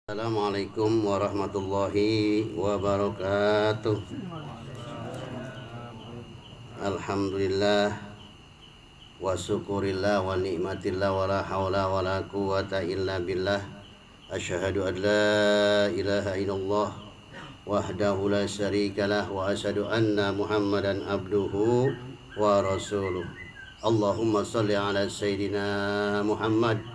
Assalamualaikum warahmatullahi wabarakatuh. Alhamdulillah wa syukurillah wa ni'matillah wa la hawla wa la quwata illa billah. Asyhadu an la ilaha illallah wahdahu la syarikalah wa asyhadu anna Muhammadan abduhu wa rasuluh. Allahumma shalli ala sayyidina Muhammad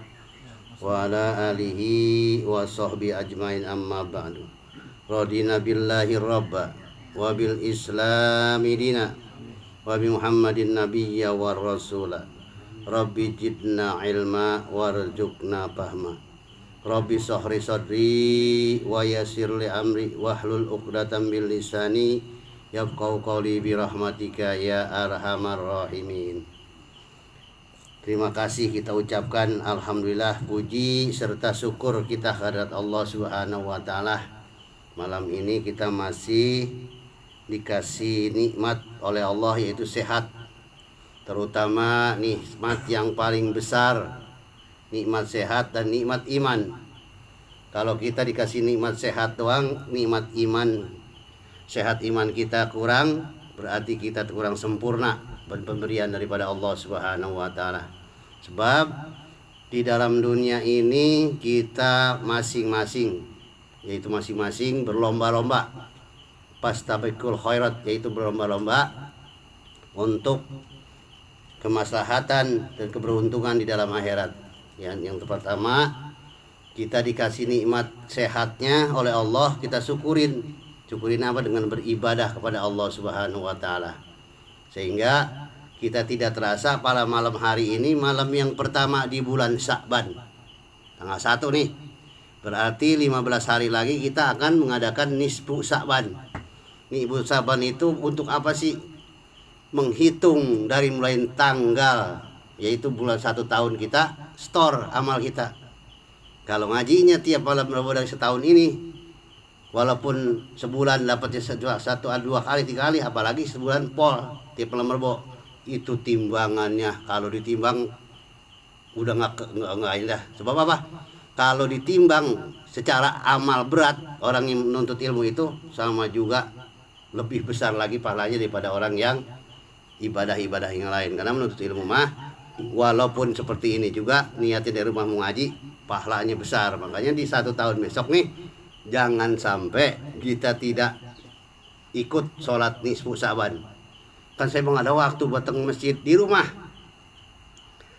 wa ala alihi wa sahbihi ajmain, amma ba'du. Radina billahi rabba wa bil islami dina wa bi Muhammadin nabiyya wa rasula. Rabbi jidna ilma warzuqna fahma. Rabbi sahri sadri wa yassir li amri wahlul uqdatam bil lisani yafqahu qawli bi rahmatika ya arhamar rahimin. Terima kasih kita ucapkan alhamdulillah, puji serta syukur kita kehadirat Allah Subhanahu wa taala. Malam ini kita masih dikasih nikmat oleh Allah, yaitu sehat. Terutama nikmat yang paling besar, nikmat sehat dan nikmat iman. Kalau kita dikasih nikmat sehat doang, nikmat iman, sehat iman kita kurang, berarti kita kurang sempurna pemberian daripada Allah Subhanahu wa taala. Sebab di dalam dunia ini kita masing-masing, yaitu masing-masing berlomba-lomba, fastabiqul khairat, yaitu berlomba-lomba untuk kemaslahatan dan keberuntungan di dalam akhirat. Yang pertama, kita dikasih nikmat sehatnya oleh Allah, kita syukurin. Syukurin apa? Dengan beribadah kepada Allah Subhanahu wa taala. Sehingga kita tidak terasa pada malam hari ini, malam yang pertama di bulan Sya'ban, tanggal 1 nih. Berarti 15 hari lagi kita akan mengadakan nisfu Sya'ban. Nisfu Sya'ban itu untuk apa sih? Menghitung dari mulai tanggal, yaitu bulan 1 tahun kita, store amal kita. Kalau ngajinya tiap malam dari setahun ini, walaupun sebulan dapatnya 1, 2 kali, 3 kali, apalagi sebulan pol tiap malam rebo, itu timbangannya kalau ditimbang udah nggak indah. Sebab apa? Kalau ditimbang secara amal berat, orang yang menuntut ilmu itu sama juga lebih besar lagi pahalanya daripada orang yang ibadah-ibadah yang lain. Karena menuntut ilmu mah walaupun seperti ini juga niatin dari rumah mau ngaji, pahalanya besar. Makanya di 1 tahun besok nih, jangan sampai kita tidak ikut sholat nisfu Sya'ban. Kan saya mau ada waktu buat ke masjid di rumah.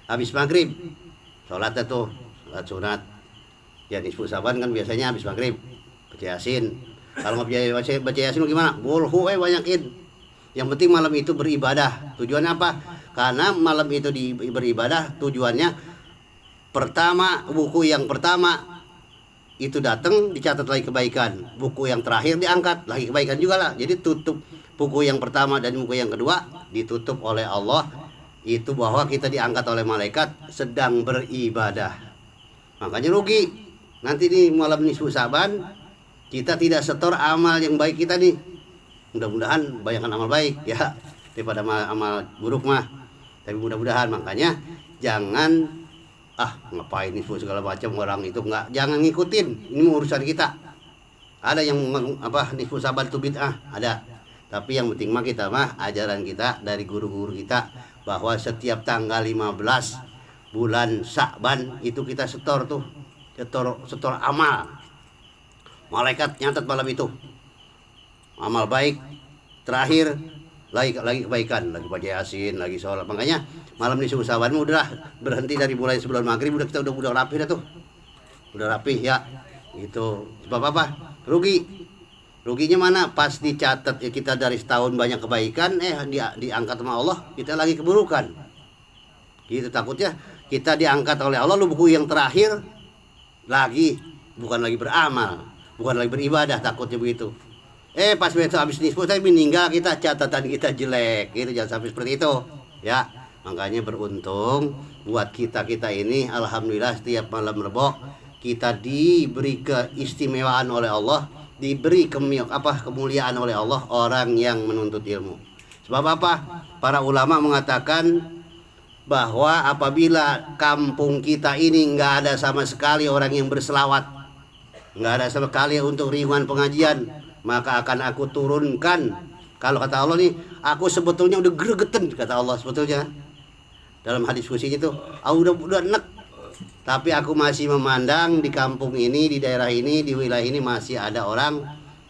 Habis maghrib sholatnya tuh sholat sunat. Ya nisfu Sya'ban kan biasanya habis maghrib baca Yasin. Kalau nggak baca Yasin gimana? Bolhu banyakin. Yang penting malam itu beribadah. Tujuannya apa? Karena malam itu beribadah, tujuannya pertama, buku yang pertama itu datang dicatat lagi kebaikan, buku yang terakhir diangkat lagi kebaikan juga lah. Jadi tutup buku yang pertama dan buku yang kedua ditutup oleh Allah, itu bahwa kita diangkat oleh malaikat sedang beribadah. Makanya rugi nanti di malam nisfu Sya'ban kita tidak setor amal yang baik kita nih. Mudah-mudahan banyakkan amal baik ya daripada amal buruk mah. Tapi mudah-mudahan, makanya jangan ngapain nisfu segala macam, orang itu jangan ngikutin. Ini urusan kita. Ada yang nisfu Sya'ban itu bid'ah, ada. Tapi yang penting mah kita ajaran kita dari guru-guru kita bahwa setiap tanggal 15 bulan Sya'ban itu kita setor amal. Malaikat nyatat malam itu. Amal baik terakhir lagi kebaikan, lagi baca Yasin, lagi sholat. Makanya malam nisfu Sya'ban udah berhenti dari mulai sebelum maghrib, kita udah rapi dah tuh. Udah rapi ya. Gitu. Sebab apa? Ruginya mana? Pas dicatat ya kita dari setahun banyak kebaikan, diangkat sama Allah, kita lagi keburukan. Gitu, takutnya kita diangkat oleh Allah, lu buku yang terakhir bukan lagi beramal, bukan lagi beribadah, takutnya begitu. Pas besok habis nisfu saya meninggal, kita catatan kita jelek. Gitu, jangan sampai seperti itu. Ya, makanya beruntung buat kita ini, alhamdulillah setiap malam rebo kita diberi keistimewaan oleh Allah, diberi kemuliaan oleh Allah, orang yang menuntut ilmu. Sebab apa? Para ulama mengatakan bahwa apabila kampung kita ini nggak ada sama sekali orang yang berselawat, nggak ada sama sekali untuk ringan pengajian, maka akan aku turunkan. Kalau kata Allah nih, aku sebetulnya udah gregetan, kata Allah sebetulnya dalam hadis kursi itu, udah enek, tapi aku masih memandang di kampung ini, di daerah ini, di wilayah ini masih ada orang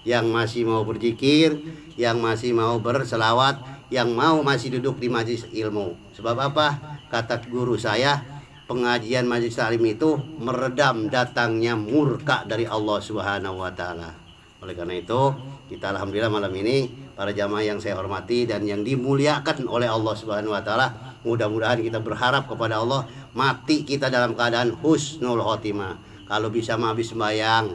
yang masih mau berzikir, yang masih mau berselawat, yang mau masih duduk di majelis ilmu. Sebab apa? Kata guru saya, pengajian majelis taklim itu meredam datangnya murka dari Allah Subhanahu wa taala. Oleh karena itu, kita alhamdulillah malam ini para jamaah yang saya hormati dan yang dimuliakan oleh Allah Subhanahu wa taala, mudah-mudahan kita berharap kepada Allah mati kita dalam keadaan husnul khotimah. Kalau bisa mah habis sembahyang,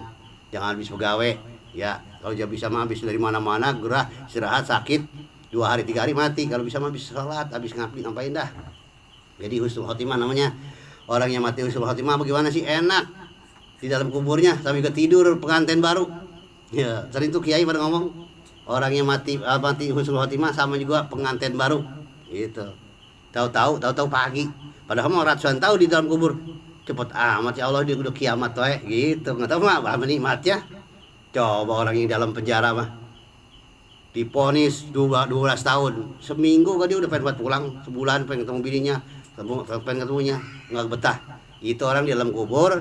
jangan habis pegawai ya. Kalau bisa mah habis dari mana-mana, gerah, istirahat, sakit 2 hari 3 hari mati. Kalau bisa mah habis sholat, habis ngapain dah. Jadi husnul khotimah namanya. Orang yang mati husnul khotimah bagaimana sih? Enak di dalam kuburnya sampai ketidur pengantin baru. Ya, sering tuh kiai pada ngomong, orang yang mati husnul khotimah sama juga pengantin baru. Gitu. Tahu-tahu pagi. Padahal mau ratusan tahun di dalam kubur. Cepet amat ya Allah, dia udah kiamat wae gitu. Enggak tahu mah apa nikmatnya. Coba orang yang dalam penjara mah diponis 12 tahun. Seminggu kan dia udah pengen pulang, sebulan pengen ketemu bininya, pengen ketemunya, enggak betah. Itu orang di dalam kubur,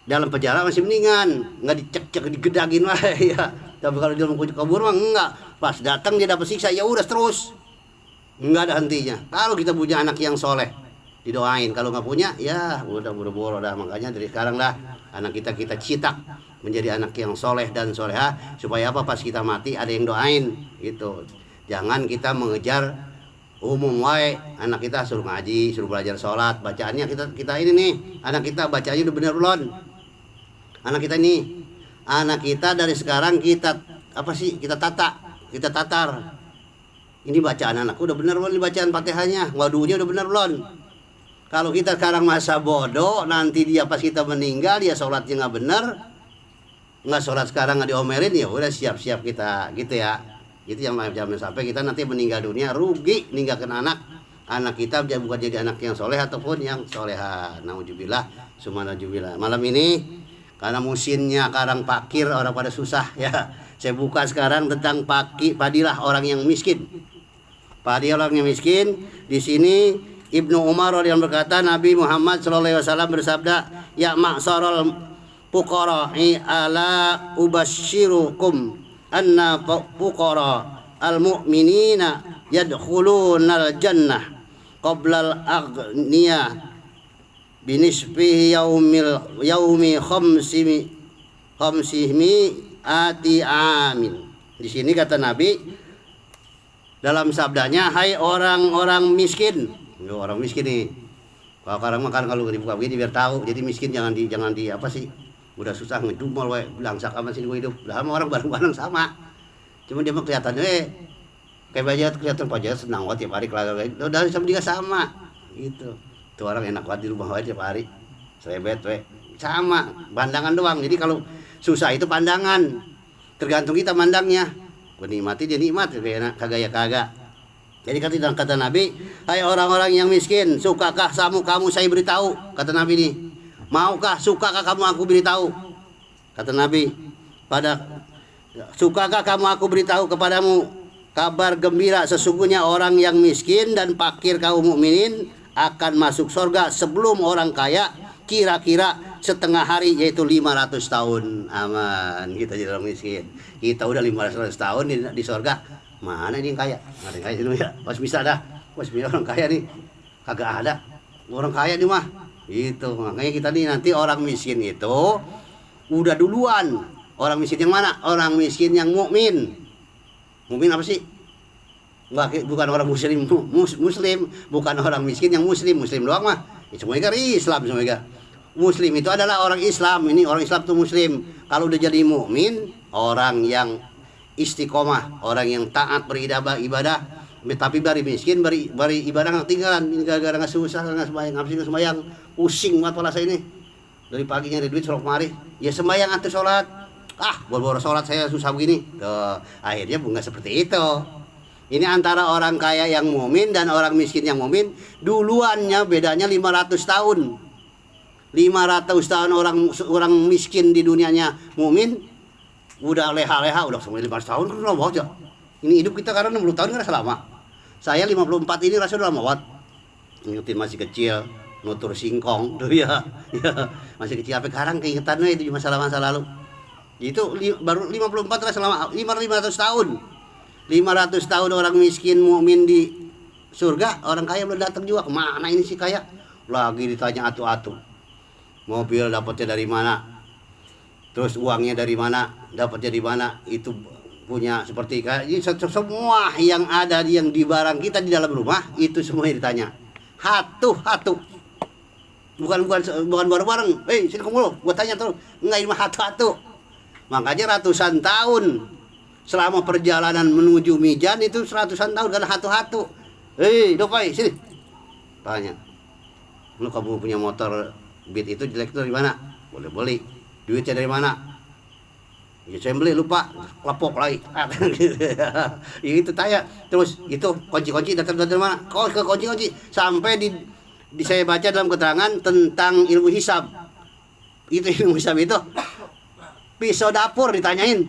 dalam penjara masih mendingan, enggak dicek-cek digedagin mah ya. Tapi kalau di dalam kubur mah enggak. Pas datang dia dapat siksa, ya udah terus. Enggak ada hentinya. Kalau kita punya anak yang soleh, didoain. Kalau nggak punya, ya udah buru-buru dah. Makanya dari sekarang dah anak kita cetak menjadi anak yang soleh dan soleha, supaya apa, pas kita mati ada yang doain gitu. Jangan kita mengejar umum wae, anak kita suruh ngaji, suruh belajar sholat, bacaannya kita ini nih, anak kita bacanya udah bener belum? Anak kita dari sekarang kita tatar. Ini bacaan anakku udah bener belum, bacaan Fatihahnya, waduhnya udah bener belum? Kalau kita sekarang masa bodoh, nanti dia pas kita meninggal dia sholatnya nggak bener, nggak sholat sekarang nggak diomelin, ya udah siap-siap kita gitu ya. Itu yang jangan sampai kita nanti meninggal dunia rugi ninggalkan anak kita bukan jadi anak yang soleh ataupun yang soleha. Nauzubillah, sumanajubillah. Malam ini karena musimnya sekarang fakir, orang pada susah ya. Saya buka sekarang tentang padilah orang yang miskin. Padilah orang yang miskin. Di sini Ibnu Umar radhiyallahu berkata, Nabi Muhammad sallallahu alaihi wasallam bersabda, ya ma'syaral fuqara'i ala ubasyirukum anna fuqara al-mu'minina yadkhulunal jannah qablal aghniya binisbihi yaumi khamsimi ati amin. Di sini kata Nabi dalam sabdanya, hai orang-orang miskin. Orang miskin nih. Kalau sekarang makan kalau dibuka begini biar tahu. Jadi miskin jangan di apa sih? Udah susah ngedumel we, belangsak amat sih gue hidup. Lah sama orang bareng-bareng sama. Cuma dia mah kelihatannya kayak baja kelihatan pajak senang banget tiap hari kelaga. Udah sama dia sama. Gitu. Tuh orang enak banget di rumah aja tiap hari. Serebet we. Sama, pandangan doang. Jadi kalau susah itu pandangan. Tergantung kita mandangnya. Gue nikmati dia nikmat, kagak ya kagak. Jadi kata Nabi, hai orang-orang yang miskin, sukakah kamu saya beritahu? Kata Nabi nih, maukah, sukakah kamu aku beritahu? Kata Nabi, sukakah kamu aku beritahu kepadamu kabar gembira, sesungguhnya orang yang miskin dan fakir kaum mukminin akan masuk surga sebelum orang kaya kira-kira setengah hari, yaitu 500 tahun. Aman, kita jadi orang miskin. Kita udah 500 tahun di surga. Mana ini yang kaya? Nggak ada yang kaya sini ya. Pas bisa dah. Pas bisa orang kaya nih. Kagak ada. Orang kaya nih mah. Itu. Makanya kita nih nanti orang miskin itu udah duluan. Orang miskin yang mana? Orang miskin yang mukmin. Mukmin apa sih? Bukan orang muslim. Muslim. Bukan orang miskin yang muslim. Muslim doang mah. Semuanya kan Islam semuanya. Muslim itu adalah orang Islam. Ini orang Islam tuh muslim. Kalau udah jadi mukmin, orang yang istiqomah, orang yang taat beribadah, tapi bari miskin, bari ibadah nggak tinggalan. Ini gara-gara nggak susah, nggak sembahyang, pusing banget pola saya ini. Dari pagi nyari duit sorok mari, ya sembahyang atau sholat. Boro-boro sholat saya susah begini. Tuh, akhirnya bunga seperti itu. Ini antara orang kaya yang mumin dan orang miskin yang mumin, duluannya bedanya 500 tahun. 500 tahun orang miskin di dunianya mukmin, udah leha-leha, udah sampai 500 tahun kan lama banget ya. Ini hidup kita karena 60 tahun kan selama. Saya 54 ini rasa udah lama banget. Ingetin masih kecil, nutur singkong tuh ya. Ya, masih kecil sampai sekarang keingetannya itu masa lalu. Itu baru 54 rasa lama, 500 tahun. 500 tahun orang miskin mukmin di surga, orang kaya belum datang juga. Kemana ini sih kaya? Lagi ditanya atu-atu. Mobil dapatnya dari mana? Terus uangnya dari mana? Dapatnya di mana? Itu punya seperti kayak semua yang ada yang di barang kita di dalam rumah itu semuanya ditanya. Hatu. Bukan barang-barang. Sini kamu gua tanya terus. Enggak, ini mah hatu. Makanya ratusan tahun selama perjalanan menuju Mijan itu seratusan tahun karena hatu. Dopai sini. Tanya. Lu kamu punya motor Beat itu jelek itu dari mana? Boleh beli. Duitnya dari mana? Ya saya beli, lupa, lepok lagi. Ya itu tanya. Terus itu kunci-kunci datang dari mana? Ke kunci-kunci sampai di saya baca dalam keterangan tentang ilmu hisab. Itu ilmu hisab itu pisau dapur ditanyain.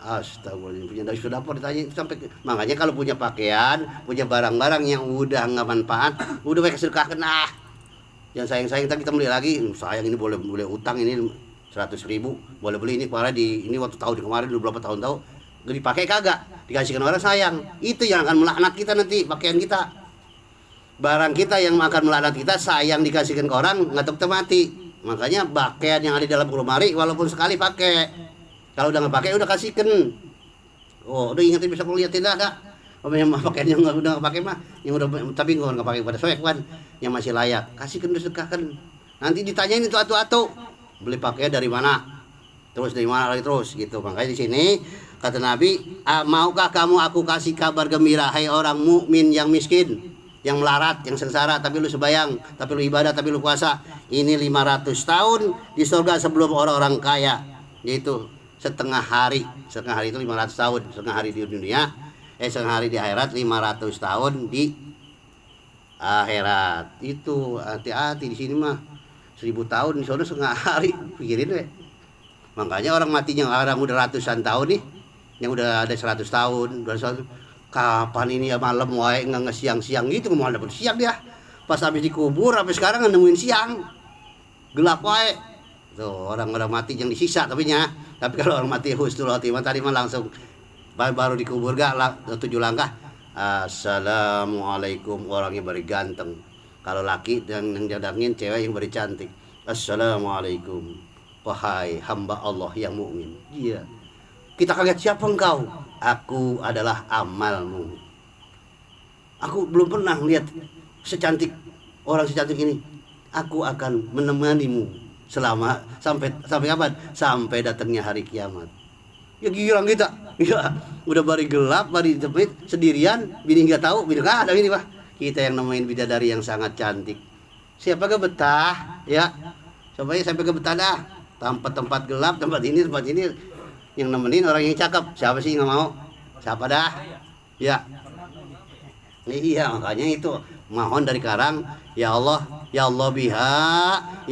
Astagfirullah, punya pisau dapur ditanyain sampai. Makanya kalau punya pakaian, punya barang-barang yang udah nggak manfaat, udah pakai sedekahkan. Yang sayang tadi kita beli lagi, sayang ini boleh utang ini 100.000, boleh beli ini kemarin ini waktu tahun kemarin dulu berapa tahun tahu, gak dipakai kagak, dikasihkan orang sayang. Itu yang akan melaknat kita nanti, pakaian kita, barang kita yang akan melaknat kita, sayang dikasihkan ke orang, nggak mati. Makanya pakaian yang ada di dalam lemari walaupun sekali pakai, kalau udah nggak pakai udah kasihkan. Udah ingetin bisa kulihat tidak ada. Yang pakaian yang udah nggak pakai mah, yang udah tapi nggak pakai pada soek kan, yang masih layak kasihkan, sedekahkan. Nanti ditanyain itu atu-atu beli pakaian dari mana, terus dari mana lagi terus gitu. Makanya di sini kata Nabi, maukah kamu aku kasih kabar gembira hai orang mukmin yang miskin, yang melarat, yang sengsara, tapi lu sebayang, tapi lu ibadah, tapi lu puasa. Ini 500 tahun di surga sebelum orang-orang kaya, yaitu setengah hari itu 500 tahun, setengah hari di dunia. Setengah hari di akhirat, 500 tahun di akhirat. Itu hati-hati di sini mah 1000 tahun di sana setengah hari, pikirin deh. Makanya orang matinya orang udah ratusan tahun nih, yang udah ada 100 tahun, kapan ini ya malam wae nggak siang-siang gitu, mau dapat siang dia. Pas habis dikubur sampai sekarang nemuin siang. Gelap wae. Tuh orang-orang mati yang disisa tapi kalau orang mati husnul khotimah tadi mah langsung baru dikubur 7 langkah. Assalamualaikum, orangnya bari ganteng. Kalau laki dan yang jadangin cewek yang bari cantik. Assalamualaikum wahai hamba Allah yang mukmin. Iya. Kita kaget, siapa engkau? Aku adalah amalmu. Aku belum pernah lihat orang secantik ini. Aku akan menemanimu sampai kapan? Sampai datangnya hari kiamat. Ya girang kita. Ya, udah bari gelap, bari jepit sendirian, bini nggak tahu, bini nggak ada ini, Pak. Kita yang nemuin bidadari yang sangat cantik. Siapa gak betah? Ya. Coba ya sampai ke betah dah. Tempat gelap, tempat ini yang nemenin orang yang cakep. Siapa sih nggak mau? Siapa dah? Ya. Iya, makanya itu mohon dari karang, ya Allah biha,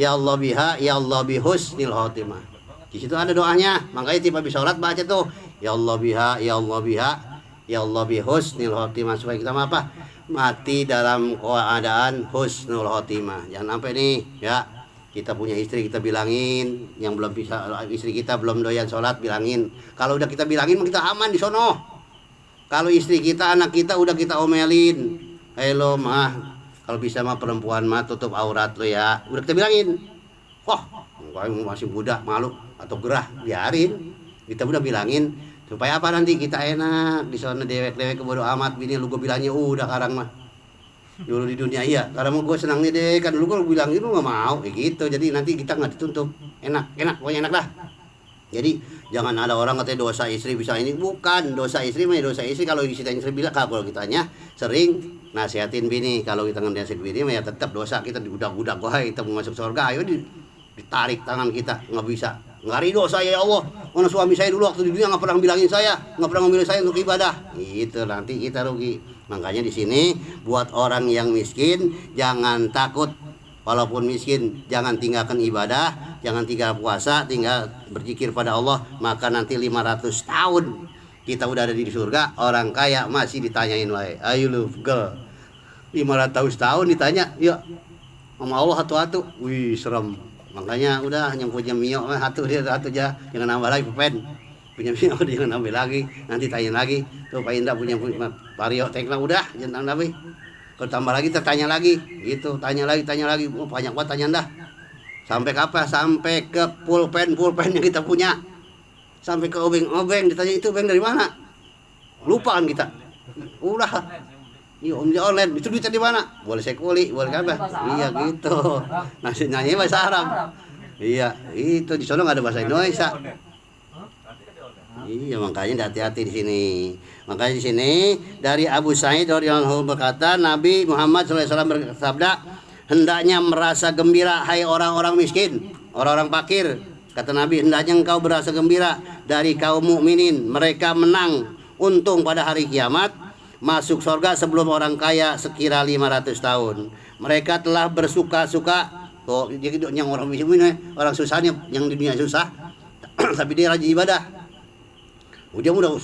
ya Allah bi husnil khotimah. Di situ ada doanya, makanya tiap habis sholat baca tuh, ya Allah biha, ya Allah bi husnil khotimah, supaya kita apa? Mati dalam keadaan husnul khotimah. Jangan sampai nih, ya. Kita punya istri kita bilangin, yang belum bisa istri kita belum doyan sholat bilangin. Kalau udah kita bilangin kita aman di sono. Kalau istri kita, anak kita udah kita omelin, "Halo mah, kalau bisa mah perempuan mah tutup aurat lo ya." Udah kita bilangin. Wah, kamu masih muda, malu atau gerah, biarin. Kita udah bilangin supaya apa nanti kita enak di sana, dewek-dewek kebodo amat bini lu gue bilangnya udah karang mah. Dulu di dunia iya, karena mau gue senangnya deh kan dulu gue bilang itu nggak mau kayak gitu. Jadi nanti kita nggak dituntut. Enak, pokoknya enak dah. Jadi jangan ada orang katanya dosa istri bisa ini, bukan dosa istri mah dosa istri. Kalau kita istri bilang, kalau kitanya sering nasihatin bini, kalau kita nasihatin bini mah ya tetap dosa. Kita diudak-udak, wah kita mau masuk surga, ayo ditarik tangan kita, nggak bisa, nggak ridho saya ya Allah. Mana suami saya dulu waktu di dunia nggak pernah bilangin saya, nggak pernah memilih saya untuk ibadah. Itu nanti kita rugi. Makanya di sini buat orang yang miskin jangan takut walaupun miskin, jangan tinggalkan ibadah, jangan tinggal puasa, tinggal berzikir pada Allah, maka nanti 500 tahun kita udah ada di surga. Orang kaya masih ditanyain wae, ayo lu gel 500 tahun ditanya, ya sama Allah hatu-hatu, wih serem. Makanya udah yang punya mio hatu dia hatu aja, jangan nambah lagi pen. Punya mio jangan nambah lagi, nanti tanya lagi. Tuh Pak Indra punya vario tekla udah, jangan nambah. Kalau tambah lagi tertanya lagi, gitu, tanya lagi, oh, banyak banget tanya dah. Sampai kapan? Sampai ke pulpen yang kita punya, sampai ke obeng ditanya itu obeng dari mana? Lupa kan kita. Udah, iya om di online, itu duitnya di mana? Boleh saya kuli, boleh apa? Iya gitu. Nasi nyanyi bahasa Arab. Iya, itu di sana nggak ada bahasa Indonesia. Iya, makanya hati-hati di sini. Makanya di sini dari Abu Sa'id radhiyallahu anhu berkata, Nabi Muhammad SAW bersabda, hendaknya merasa gembira hai orang-orang miskin, orang-orang fakir. Kata Nabi, hendaknya engkau berasa gembira dari kaum mukminin, mereka menang untung pada hari kiamat, masuk surga sebelum orang kaya sekira 500 tahun. Mereka telah bersuka-suka. Oh, jadi yang orang miskin, orang susahnya yang di dunia susah, tapi dia rajin ibadah. Dia udah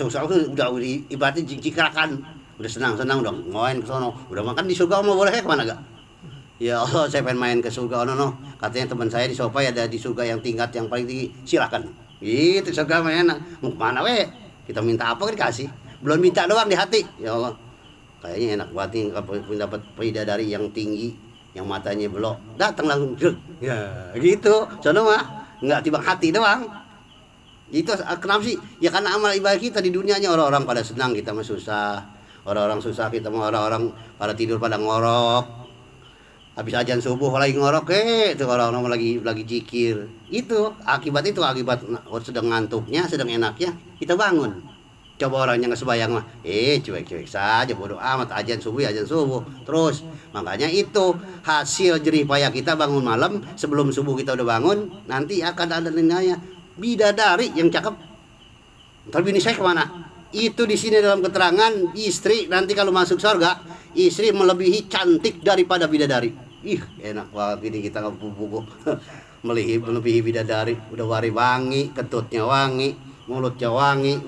ibaratnya cikrakan, udah senang udah main ke sono, udah makan di surga mau boleh kemana gak? Ya Allah, saya pengen main ke surga no. Katanya teman saya di Sopai ada di surga yang tingkat yang paling tinggi, silakan. Itu surga enak. Mau kemana we? Kita minta apa dikasih? Belum minta doang di hati. Ya Allah, kayaknya enak banget nih dapat bidadari yang tinggi, yang matanya belok, datang langsung. Ya gitu, sono mah nggak tiba hati doang. Itu kenapa sih? Ya karena amal ibadah kita di dunianya orang-orang pada senang, kita mah susah. Orang-orang susah, kita mah orang-orang pada tidur pada ngorok. Habis ajan subuh lagi ngorok, itu orang-orang lagi zikir. Itu akibat sedang ngantuknya, sedang enaknya kita bangun. Coba orang yang sebayang mah, cuek-cuek saja, bodoh amat, ajan subuh. Terus makanya itu hasil jerih payah kita bangun malam, sebelum subuh kita udah bangun, nanti akan ada nilainya. Bidadari yang cakep. Ntar bini saya kemana? Itu di sini dalam keterangan istri nanti kalau masuk surga, istri melebihi cantik daripada bidadari. Ih, enak banget ini kita buku melebihi bidadari. Udah wangi, ketutnya wangi, mulutnya wangi.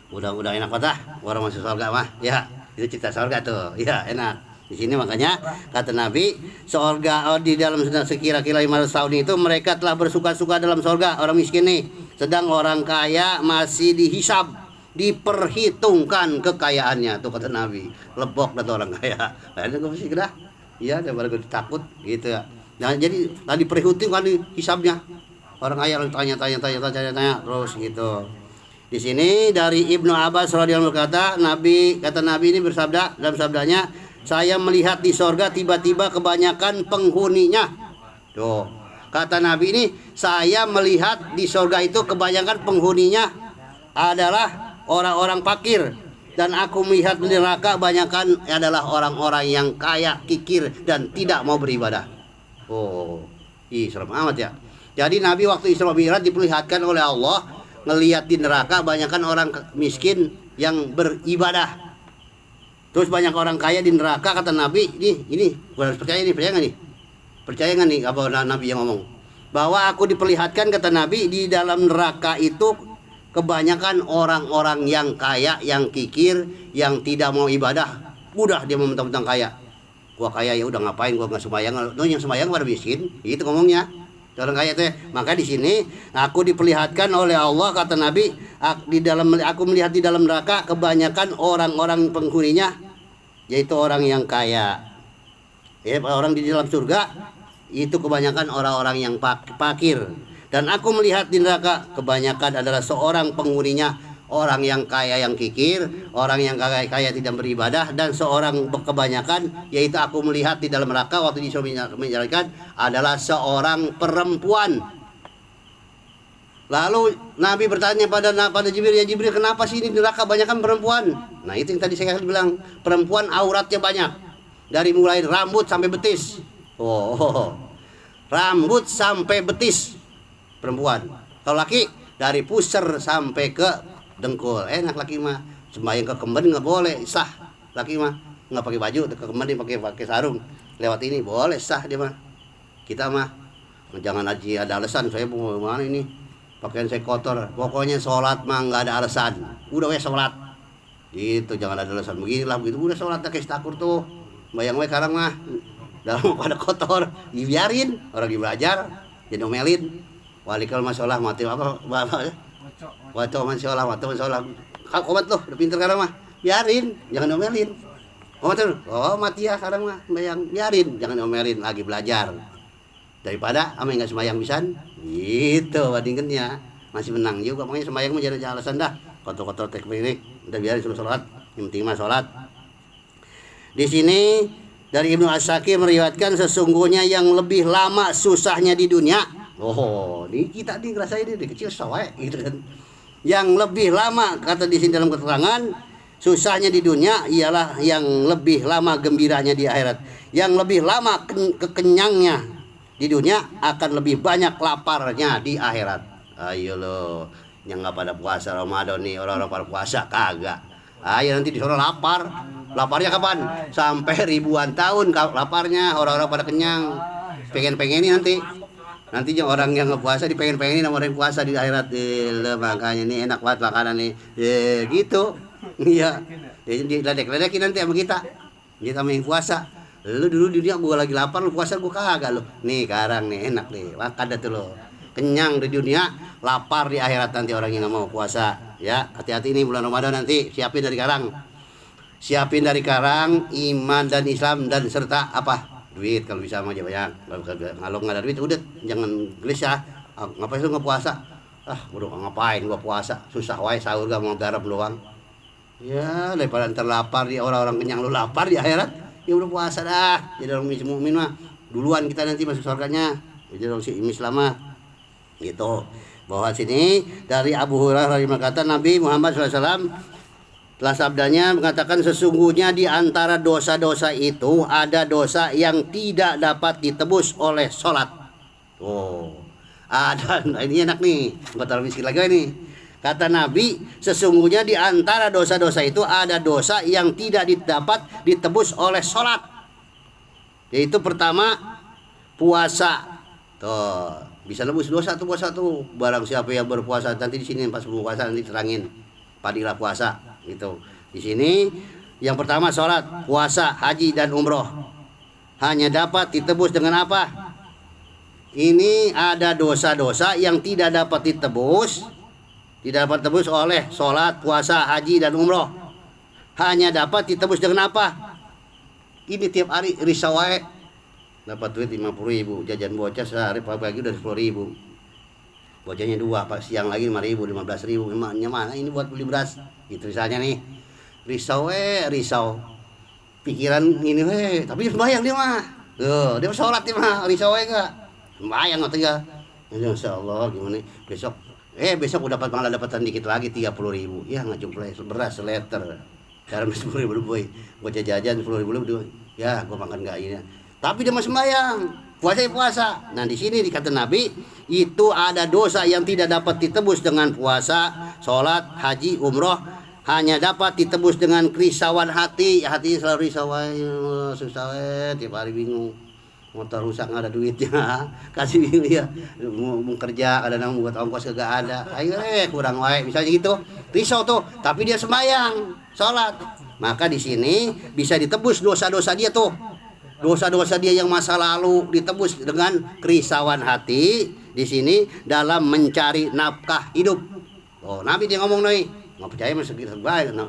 Udah enak banget orang masuk surga mah. Ya, itu cerita surga tuh. Ya, enak. Di sini makanya kata Nabi, surga di dalam sekira-kira 500 tahun itu mereka telah bersuka-suka dalam surga orang miskin nih. Sedang orang kaya masih dihisab, diperhitungkan kekayaannya. Tuh kata Nabi, lebok dah orang kaya. Ada gue masih kena. Iya, daripada gue takut gitu ya. Nah, jadi tadi perhitungkan hisabnya. Orang kaya tanya terus gitu. Di sini dari Ibnu Abbas radhiyallahu anhu kata Nabi ini bersabda dalam sabdanya, saya melihat di sorga tiba-tiba kebanyakan penghuninya. Tuh, kata Nabi ini, saya melihat di sorga itu kebanyakan penghuninya adalah orang-orang fakir. Dan aku melihat di neraka kebanyakan adalah orang-orang yang kaya, kikir, dan tidak mau beribadah. Oh, serem amat ya. Jadi Nabi waktu Isra Mi'raj diperlihatkan oleh Allah, ngelihat di neraka kebanyakan orang miskin yang beribadah. Terus banyak orang kaya di neraka, kata Nabi, ini harus percaya nggak nih? Percaya nggak nih apa Nabi yang ngomong? Bahwa aku diperlihatkan, kata Nabi, di dalam neraka itu kebanyakan orang-orang yang kaya, yang kikir, yang tidak mau ibadah. Udah dia mau mentang-mentang kaya. Gua kaya ya udah ngapain, gua nggak sembahyang. No, yang sembahyang pada miskin, itu ngomongnya. Orang kaya teh. Maka di sini aku diperlihatkan oleh Allah, kata Nabi, aku melihat di dalam neraka kebanyakan orang-orang penghuninya yaitu orang yang kaya. Ya, orang di dalam surga itu kebanyakan orang-orang yang fakir. Dan aku melihat di neraka kebanyakan adalah seorang penghuninya orang yang kaya yang kikir, orang yang kaya tidak beribadah, dan seorang kebanyakan yaitu aku melihat di dalam neraka waktu disuruh menjalankan adalah seorang perempuan. Lalu Nabi bertanya pada Jibril, ya Jibril, kenapa sih ini neraka banyakan perempuan? Nah, itu yang tadi saya bilang, perempuan auratnya banyak. Dari mulai rambut sampai betis. Rambut sampai betis perempuan. Kalau laki dari pusar sampai ke dengkul. Enak laki mah. Sembahyang ke kemben nggak boleh, sah. Laki mah nggak pakai baju, ke kemben pakai sarung. lewat ini boleh sah dia mah. Kita mah jangan aja ada alasan saya mau mana ini pakaian saya kotor. Pokoknya sholat mah nggak ada alasan. Udah wes sholat. Gitu jangan ada alasan beginilah begitu. Udah sholat kayak takur tuh. Bayang we sekarang mah dalam pada kotor dibiarin orang belajar jadi omelin. Walikal masalah mati apa waco masalah komat loh udah pinter sekarang mah biarin jangan omelin. Oh mati ya sekarang mah bayang biarin jangan omelin lagi belajar daripada ame nggak sembahyang pisan gitu bandingkannya masih menang juga makanya sembahyang mah jangan alasan dah kotor-kotor tek ini udah biarin suruh sholat yang penting mah sholat. Di sini dari Ibnu As-Sakir meriwayatkan sesungguhnya yang lebih lama susahnya di dunia. Oh, ini kita nih ngerasain ini kecil sawah gitu kan. Yang lebih lama kata di sini dalam keterangan susahnya di dunia ialah yang lebih lama gembiranya di akhirat. Yang lebih lama kekenyangnya di dunia akan lebih banyak laparnya di akhirat. Ayo lo, yang nggak pada puasa Ramadan nih orang-orang pada puasa kagak. Ayo nanti disuruh lapar. Laparnya kapan? Sampai ribuan tahun laparnya orang-orang pada kenyang. Pengen-pengen ini nantinya orang yang ngepuasa dipengen-pengenin sama orang yang puasa di akhirat. Makanya nih enak banget makanan nih. Gitu. Iya. Diledek-ledekin nanti sama kita. Kita main puasa. Lu dulu di dunia gua lagi lapar, lu puasa gua kagak lu. Nih sekarang nih enak nih. Makan dah tuh lo. Kenyang di dunia, lapar di akhirat nanti orang yang nggak mau puasa. Ya, hati-hati nih bulan Ramadan nanti siapin dari sekarang. Siapin dari sekarang iman dan Islam dan serta apa? Duit kalau bisa mah aja banyak. Kalau nggak ada duit udah jangan gelisah. Ngapain lu nggak puasa? Udah ngapain gua puasa? Susah wae sahur gak mau garam doang. Ya, daripada ntar lapar di orang-orang kenyang lu lapar di akhirat. Ya udah puasa dah. Jadi orang mukmin mah duluan kita nanti masuk surganya. Jadi orang Islam mah gitu. Bahwa sini dari Abu Hurairah berkata Nabi Muhammad SAW telah sabdanya mengatakan sesungguhnya di antara dosa-dosa itu ada dosa yang tidak dapat ditebus oleh sholat. Oh, ada ini enak nih, nggak terlalu miskin lagi nih. Kata Nabi, sesungguhnya di antara dosa-dosa itu ada dosa yang tidak dapat ditebus oleh sholat. Yaitu pertama puasa. Tuh, bisa nebus dosa tuh puasa tuh. Barang siapa yang berpuasa nanti di sini pas berpuasa nanti terangin padilah puasa. Gitu. Di sini yang pertama sholat, puasa, haji dan umroh hanya dapat ditebus dengan apa? Ini ada dosa-dosa yang tidak dapat ditebus oleh sholat, puasa, haji dan umroh. Hanya dapat ditebus dengan apa? Ini tiap hari risau wae. Dapat duit 50.000, jajan bocah sehari pagi udah 10.000. Bocahnya 2, pas siang lagi 5.000, 15.000. Emangnya mana ini buat beli beras? Gitu misalnya nih. Risau. Pikiran ini tapi sembahyang dia mah. Tuh, dia sholat dia mah, risau enggak. Sembahyang atau ya. Insyaallah gimana besok udah malah dapatan dikit lagi 30.000. Ya nggak cukup beras seliter. Sekarang 10.000 boy. Bocah jajan 10.000 dulu. Ya, gua makan enggak ini. Tapi dia mah sembahyang. Puasa. Nah di sini dikata Nabi itu ada dosa yang tidak dapat ditebus dengan puasa, sholat, haji, umroh. Hanya dapat ditebus dengan kerisauan hati. Hati selalu risau, susah tiap hari bingung. Motor rusak nggak ada duitnya. Kasih bingung ya. Mau kerja ada nang buat ongkos kagak ada. Ayo kurang wae misalnya gitu. Risau tuh. Tapi dia sembahyang, sholat. Maka di sini bisa ditebus dosa-dosa dia tuh. Dosa-dosa dia yang masa lalu ditebus dengan kerisauan hati di sini dalam mencari nafkah hidup. Oh, Nabi dia ngomong nih, nggak percaya masih baik. Nah,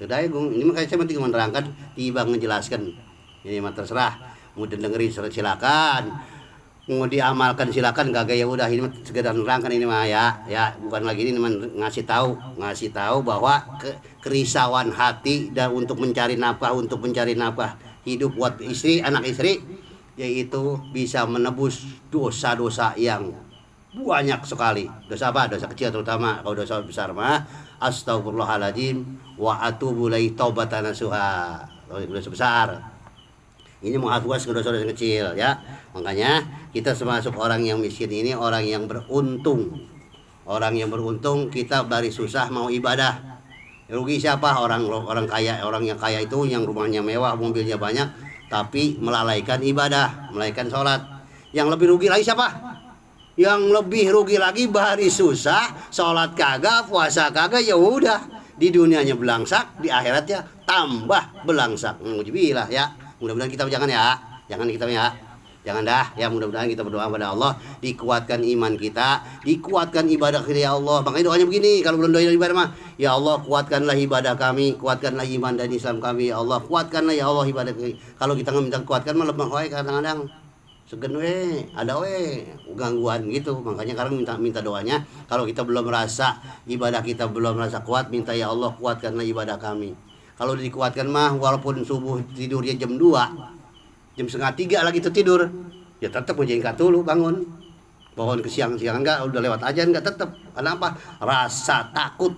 sudah ini makanya saya penting menerangkan, tiba menjelaskan. Ini mah terserah, mau dengerin silakan, mau diamalkan silakan, kagak ya udah ini sekedar menerangkan ini mah ya bukan lagi ini ngasih tahu bahwa kerisauan hati dan untuk mencari nafkah hidup buat istri, anak istri, yaitu bisa menebus dosa-dosa yang banyak sekali. Dosa apa? Dosa kecil terutama. Kalau dosa besar mah astagfirullahaladzim wa atubu ilaihi taubatan nasuha. Dosa besar. Ini menghapus dosa-dosa kecil ya. Makanya kita termasuk orang yang miskin ini orang yang beruntung. Orang yang beruntung kita dari susah mau ibadah. Rugi siapa? Orang kaya. Orang yang kaya itu yang rumahnya mewah, mobilnya banyak, tapi melalaikan ibadah, melalaikan sholat. Yang lebih rugi lagi siapa? Yang lebih rugi lagi bahari susah, sholat kagak, puasa kagak, ya udah di dunianya belangsak, di akhiratnya tambah belangsak. Alhamdulillah ya. Mudah-mudahan kita jangan kita ya. Jangan dah ya, mudah-mudahan kita berdoa pada Allah dikuatkan iman kita, dikuatkan ibadah kita ya Allah. Makanya doanya begini, kalau belum doa ibadah mah, ya Allah kuatkanlah ibadah kami, kuatkanlah iman dan Islam kami ya Allah, kuatkanlah ya Allah ibadah kami. Kalau kita nggak minta kuatkan mah lemah wae kadang-kadang. Segen we, ada we gangguan gitu. Makanya sekarang minta doanya, kalau kita belum merasa ibadah kita belum merasa kuat, minta ya Allah kuatkanlah ibadah kami. Kalau dikuatkan mah walaupun subuh tidurnya jam 2, jam setengah 3 lagi tidur, ya tetap menjengkat dulu bangun. Bangun ke siang-siang enggak, udah lewat aja enggak tetap. Kenapa? Rasa takut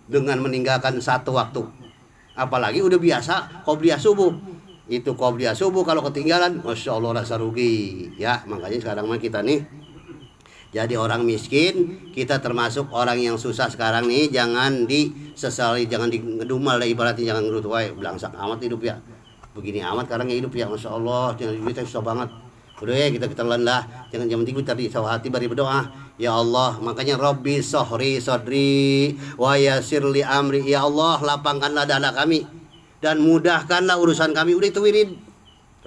dengan meninggalkan satu waktu. Apalagi udah biasa qobliyah subuh. Itu qobliyah subuh kalau ketinggalan, masya Allah rasa rugi. Ya, makanya sekarang mah kita nih jadi orang miskin, kita termasuk orang yang susah sekarang nih, jangan disesali, jangan ngedumel lah ibaratnya, jangan ngerut wae belangsak amat hidup ya. Begini amat sekarang ya hidup ya, masya Allah, kita susah banget. Udah ya kita lah, jangan jam 3 tadi sawah hati bari berdoa. Ya Allah, makanya Rabbi sohri sodri wa yasirli amri, ya Allah lapangkanlah dada kami dan mudahkanlah urusan kami. Udah itu wirid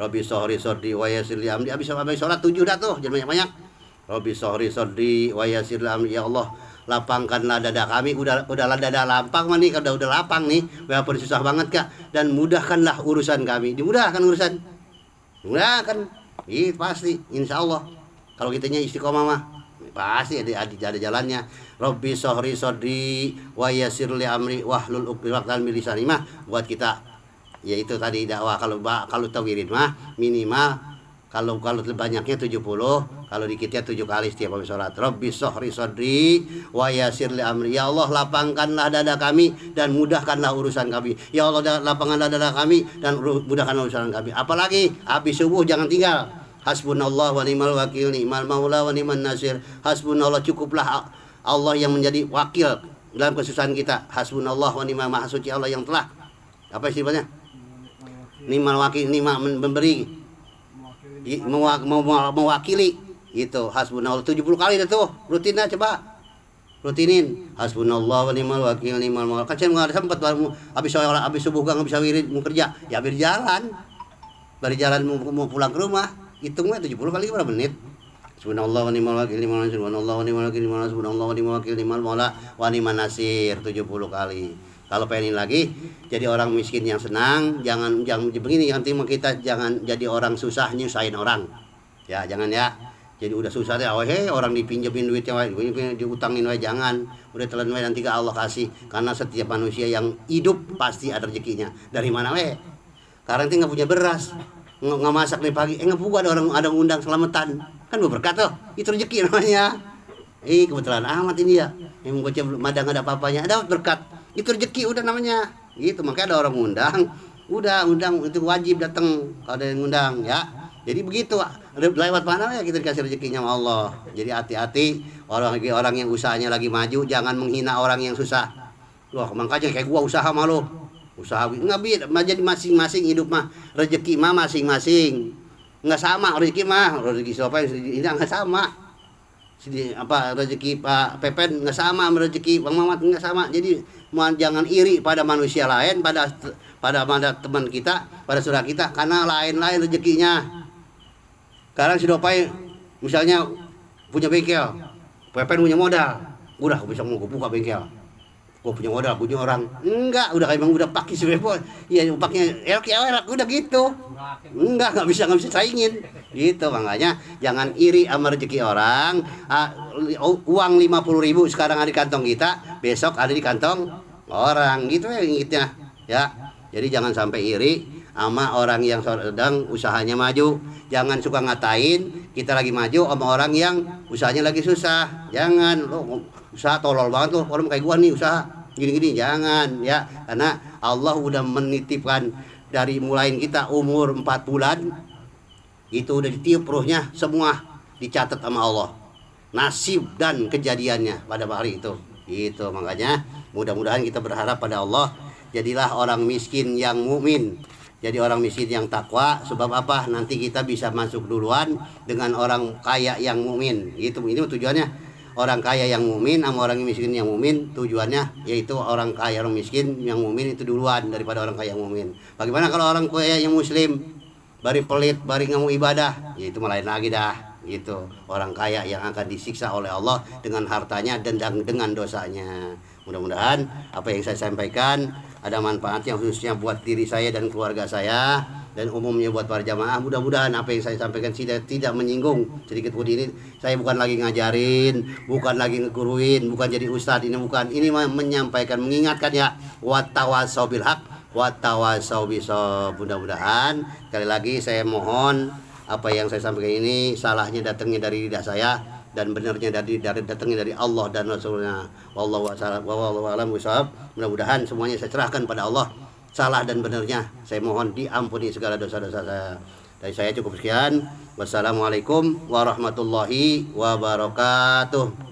Rabbi sohri sodri wa yasirli amri. Habis sholat 7 dah tuh, jangan banyak-banyak. Rabbi sohri sodri wa yasirli amri, ya Allah lapangkanlah dada kami. Udah dada lapang mah nih, udah lapang nih, walaupun susah banget Kak, dan mudahkanlah urusan kami. Dimudahkan urusan, mudahkan, pasti insya Allah. Kalau kitanya istiqomah mah pasti ada jalannya. Rabbi sohri sodri wa yasirli amri wahlul uqdatan min lisani mah buat kita, yaitu tadi dakwah. Kalau tawirid mah minimal, kalau banyaknya 70, kalau dikitnya 7 kali setiap habis sholat. Rabbi sohri sodri wa yasirli amri, ya Allah lapangkanlah dada kami dan mudahkanlah urusan kami. Ya Allah lapangkanlah dada kami dan mudahkanlah urusan kami. Apalagi habis subuh jangan tinggal. Hasbunallah wa ni'mal wakil, ni'mal maula wa ni'man nasir. Hasbunallah, cukuplah Allah yang menjadi wakil dalam kesusahan kita. Hasbunallah wa ni'mal, maha suci Allah yang telah apa istilahnya? Ni'mal wakil, ni'mal memberi, mewakili gitu. Hasbunallah 70 kali dah tuh, rutinnya coba rutinin. Hasbunallah wa ni'mal wakil, ni'mal maula. Kan saya enggak ada sempat habis subuh enggak bisa wirid mau kerja, ya berjalan mau pulang ke rumah, hitungnya 70 kali berapa menit. Subhanallah wa ni'mal wakil, ni'mal nasir, subhanallah wa ni'mal wakil, ni'mal nasir, subhanallah wa ni'mal wakil, ni'mal maula wa ni'man nasir 70 kali. Kalau pengen lagi jadi orang miskin yang senang, jangan begini, nanti kita jangan jadi orang susah nyusahin orang. Ya, jangan ya. Jadi udah susah deh, orang dipinjemin duitnya, diutangin jangan. Udah telan nanti ke Allah kasih. Karena setiap manusia yang hidup pasti ada rezekinya. Dari mana Sekarang nggak punya beras, nggak masak nih pagi, nggak punya ada undang selamatan, kan berkat tuh, itu rezeki namanya. Kebetulan amat ini ya, yang bocah madang ada apa-apanya, ada berkat, itu rezeki udah namanya. Gitu, makanya ada orang undang itu wajib datang kalau ada yang undang ya. Jadi begitu, lewat mana ya kita dikasih rezekinya sama Allah. Jadi hati-hati orang yang usahanya lagi maju, jangan menghina orang yang susah. Wah, makanya kayak gua usaha malu. Usaha nggak bisa, jadi masing-masing hidup mah rezeki mah masing-masing, nggak sama rezeki siapa ini nggak sama. Rezeki Pak Pepen nggak sama rezeki Bang Mamat, nggak sama. Jadi jangan iri pada manusia lain, pada teman kita, pada saudara kita, karena lain-lain rezekinya. Sekarang si Dopai misalnya punya bengkel, Pepen punya modal, udah bisa mau buka bengkel. Gue punya modal, punya orang enggak, udah emang udah pakai si Bebo, iya paknya elk udah gitu, enggak bisa saingin gitu. Makanya jangan iri sama rezeki orang. Uang 50.000 sekarang ada di kantong kita, besok ada di kantong orang gitu ya ingetnya ya. Jadi jangan sampai iri sama orang yang sedang usahanya maju. Jangan suka ngatain kita lagi maju sama orang yang usahanya lagi susah. Jangan lo usaha tolol banget loh, orang kayak gua nih usaha gini-gini, jangan ya. Karena Allah udah menitipkan dari mulain kita umur 4 bulan itu udah ditiup ruhnya, semua dicatat sama Allah, nasib dan kejadiannya pada hari itu. Itu makanya mudah-mudahan kita berharap pada Allah, jadilah orang miskin yang mukmin, jadi orang miskin yang takwa. Sebab apa? Nanti kita bisa masuk duluan dengan orang kaya yang mukmin. Itu ini tujuannya. Orang kaya yang mukmin sama orang miskin yang mukmin, tujuannya yaitu orang kaya orang miskin yang mukmin itu duluan daripada orang kaya yang mukmin. Bagaimana kalau orang kaya yang muslim bari pelit, bari nggak mau ibadah, ya itu lain lagi dah. Gitu. Orang kaya yang akan disiksa oleh Allah dengan hartanya dan dengan dosanya. Mudah-mudahan apa yang saya sampaikan ada manfaatnya, khususnya buat diri saya dan keluarga saya, dan umumnya buat para jamaah. Mudah-mudahan apa yang saya sampaikan tidak menyinggung sedikit pun. Ini saya bukan lagi ngajarin, bukan lagi ngeguruin, bukan jadi ustadz, ini bukan. Ini menyampaikan, mengingatkan ya, watawasau bil haq watawasau bisawab. Mudah-mudahan sekali lagi saya mohon apa yang saya sampaikan ini salahnya datangnya dari lidah saya dan benarnya datangnya dari Allah dan Rasulnya. Wallahu a'lam bishawab. Mudah-mudahan semuanya saya serahkan pada Allah. Salah dan benarnya saya mohon diampuni segala dosa-dosa saya. Dari saya cukup sekian. Wassalamualaikum warahmatullahi wabarakatuh.